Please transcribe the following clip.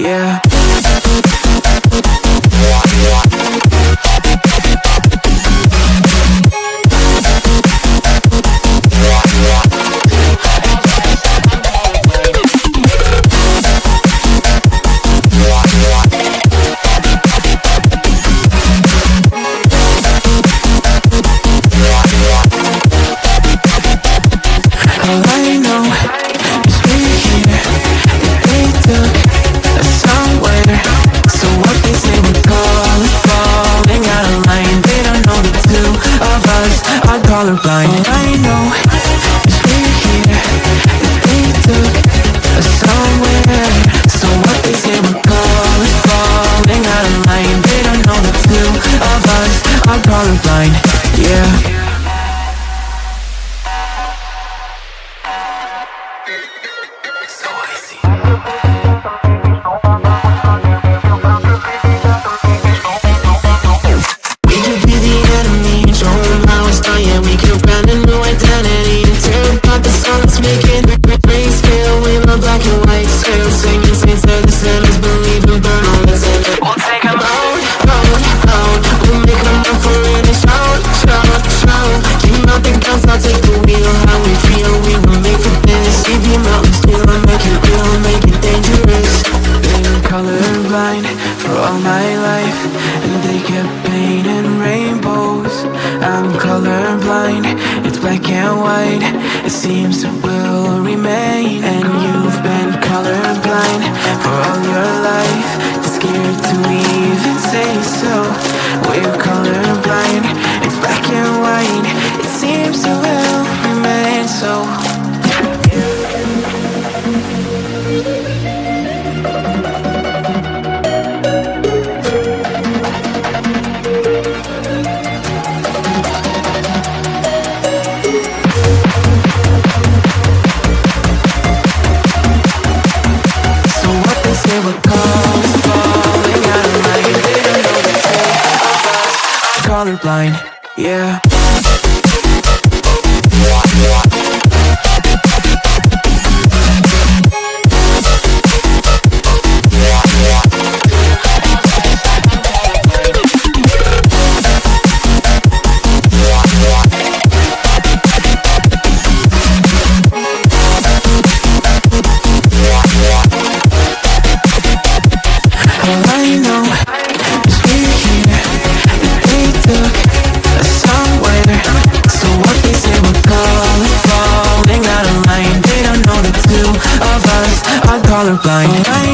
yeah. All I know is we're here, that they took us somewhere. So what they say we're falling out of line. They don't know the two of us are colorblind. All I know is we're here, that they took us somewhere. So what they say we're falling out of line. They don't know the two of us are colorblind, yeah. I'll take the wheel, how we feel, we were made for this. We be mountains, still make it real, make it dangerous. Been colorblind for all my life, and they kept painting rainbows. I'm colorblind, it's black and white, it seems it will remain. And you've been colorblind for all your life, too scared to even say so. We're colorblind, it's black and white, it seems it will remain so. We're falling out of line. They don't know the two of us are colorblind, yeah. Colorblind.